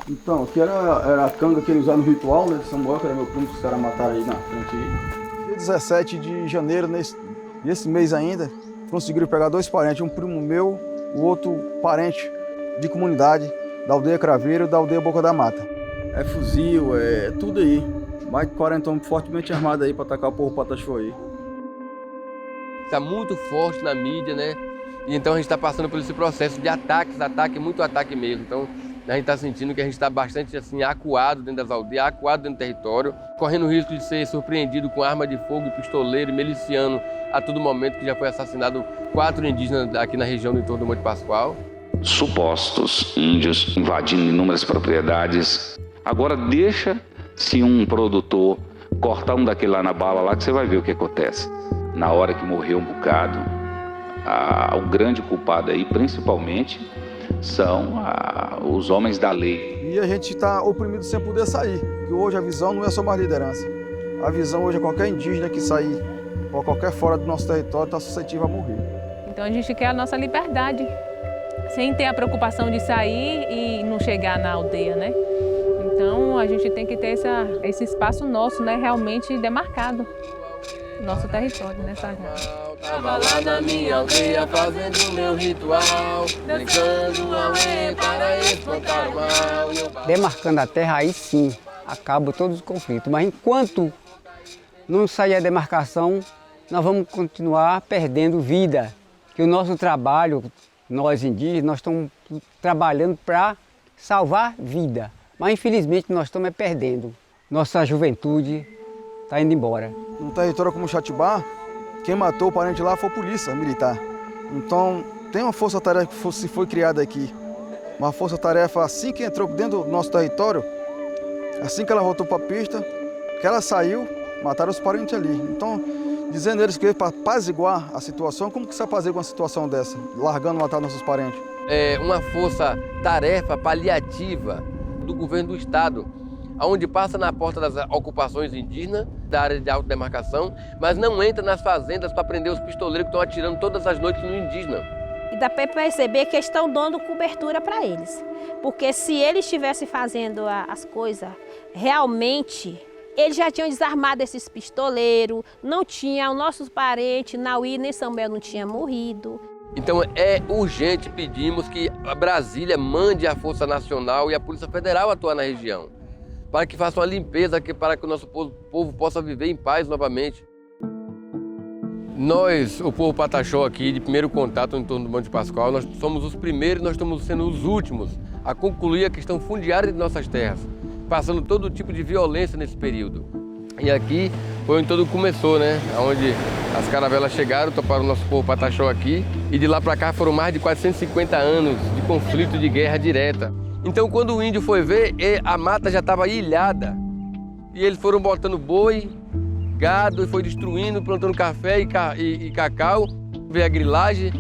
Então, aqui era a canga que ele usava no ritual, né, de Samuel, que era meu primo, que os caras mataram aí na frente aí. Dia 17 de janeiro, nesse mês ainda, conseguiram pegar 2 parentes, um primo meu, o outro parente de comunidade, da aldeia Craveiro e da aldeia Boca da Mata. É fuzil, é tudo aí. Mais de 40 homens fortemente armados aí para atacar o povo Pataxó aí. Está muito forte na mídia, né? E então a gente está passando por esse processo de ataques, muito ataque mesmo. Então a gente está sentindo que a gente está bastante assim, acuado dentro das aldeias, acuado dentro do território, correndo o risco de ser surpreendido com arma de fogo, pistoleiro e miliciano a todo momento, que já foi assassinado 4 indígenas aqui na região do entorno do Monte Pascoal. Supostos índios invadindo inúmeras propriedades. Agora deixa-se um produtor cortar um daquele lá na bala lá que você vai ver o que acontece. Na hora que morreu um bocado, o grande culpado aí, principalmente, são os homens da lei. E a gente está oprimido sem poder sair, porque hoje a visão não é só mais liderança. A visão hoje é qualquer indígena que sair ou qualquer fora do nosso território está suscetível a morrer. Então a gente quer a nossa liberdade, sem ter a preocupação de sair e não chegar na aldeia, né? Então a gente tem que ter esse espaço nosso, né, realmente demarcado. Nosso território, nessa área. Tava lá na minha aldeia fazendo meu ritual, brincando auê para espantar o mal. Demarcando a terra, aí sim, acaba todos os conflitos. Mas enquanto não sair a demarcação, nós vamos continuar perdendo vida. Que o nosso trabalho, nós indígenas, nós estamos trabalhando para salvar vida. Mas infelizmente nós estamos perdendo. Nossa juventude está indo embora. No território como Xatibá, quem matou o parente lá foi a polícia militar. Então, tem uma força-tarefa que foi criada aqui. Uma força-tarefa, assim que entrou dentro do nosso território, assim que ela voltou para a pista, que ela saiu, mataram os parentes ali. Então, dizendo eles que para apaziguar a situação, como que se apazigua uma situação dessa? Largando matar nossos parentes? É uma força-tarefa paliativa do governo do estado, onde passa na porta das ocupações indígenas, da área de autodemarcação, mas não entra nas fazendas para prender os pistoleiros que estão atirando todas as noites no indígena. E dá para perceber que estão dando cobertura para eles. Porque se eles estivessem fazendo as coisas realmente, eles já tinham desarmado esses pistoleiros, não tinha os nossos parentes, Naui nem Samuel não tinha morrido. Então é urgente, pedimos que a Brasília mande a Força Nacional e a Polícia Federal atuar na região, para que façam a limpeza, para que o nosso povo possa viver em paz novamente. Nós, o povo Pataxó aqui, de primeiro contato em torno do Monte Pascoal, nós somos os primeiros, nós estamos sendo os últimos a concluir a questão fundiária de nossas terras, passando todo tipo de violência nesse período. E aqui foi onde tudo começou, né? Onde as caravelas chegaram, toparam o nosso povo Pataxó aqui, e de lá para cá foram mais de 450 anos de conflito, de guerra direta. Então, quando o índio foi ver, a mata já estava ilhada. E eles foram botando boi, gado, e foi destruindo, plantando café e cacau. Veio a grilagem,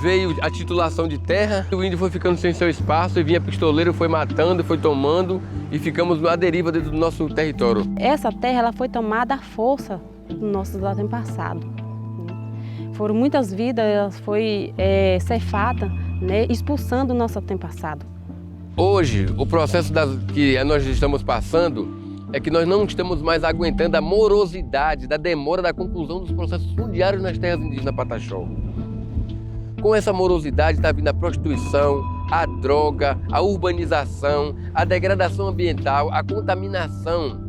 veio a titulação de terra. O índio foi ficando sem seu espaço, e vinha pistoleiro, foi matando, foi tomando, e ficamos à deriva dentro do nosso território. Essa terra ela foi tomada à força do nosso antepassado. Foram muitas vidas, ela foi ceifada, né, expulsando o nosso antepassado. Hoje, o processo que nós estamos passando é que nós não estamos mais aguentando a morosidade da demora da conclusão dos processos fundiários nas terras indígenas Pataxó. Com essa morosidade está vindo a prostituição, a droga, a urbanização, a degradação ambiental, a contaminação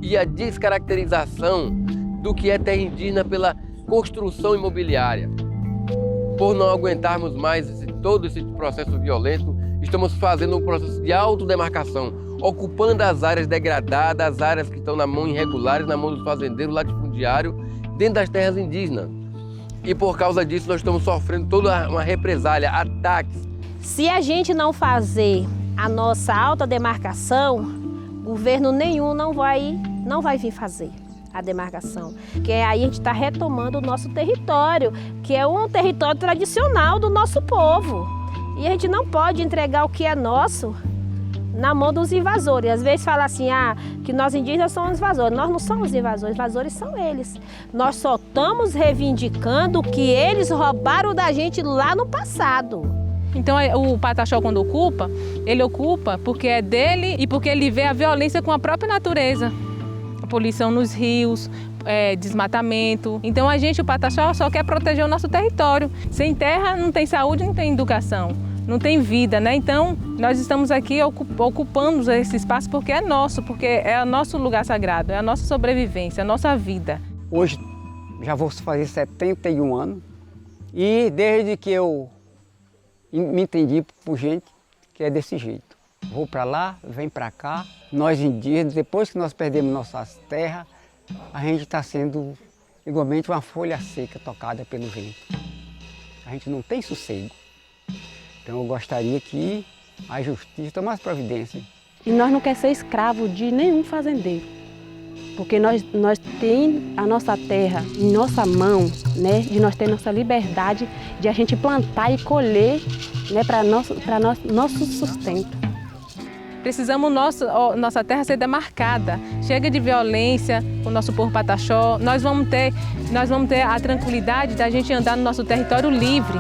e a descaracterização do que é terra indígena pela construção imobiliária. Por não aguentarmos mais todo esse processo violento, estamos fazendo um processo de autodemarcação, ocupando as áreas degradadas, as áreas que estão na mão irregulares, na mão dos fazendeiros, latifundiários, dentro das terras indígenas. E por causa disso nós estamos sofrendo toda uma represália, ataques. Se a gente não fazer a nossa autodemarcação, governo nenhum não vai vir fazer a demarcação. Que aí a gente está retomando o nosso território, que é um território tradicional do nosso povo. E a gente não pode entregar o que é nosso na mão dos invasores. Às vezes fala assim, que nós indígenas somos invasores. Nós não somos invasores são eles. Nós só estamos reivindicando o que eles roubaram da gente lá no passado. Então o Pataxó, quando ocupa, ele ocupa porque é dele e porque ele vê a violência com a própria natureza. A poluição nos rios, desmatamento. Então a gente, o Pataxó, só quer proteger o nosso território. Sem terra não tem saúde, não tem educação, não tem vida, né? Então nós estamos aqui ocupando esse espaço porque é nosso, porque é o nosso lugar sagrado, é a nossa sobrevivência, a nossa vida. Hoje já vou fazer 71 anos e desde que eu me entendi por gente que é desse jeito. Vou para lá, vem para cá. Nós indígenas, depois que nós perdemos nossas terras, a gente está sendo igualmente uma folha seca tocada pelo vento. A gente não tem sossego. Então eu gostaria que a justiça tomasse providência. E nós não queremos ser escravo de nenhum fazendeiro, porque nós temos a nossa terra em nossa mão, né? De nós ter nossa liberdade de a gente plantar e colher, né? Para nosso sustento. Precisamos nossa terra ser demarcada. Chega de violência com o nosso povo Pataxó. Nós vamos ter a tranquilidade da gente andar no nosso território livre.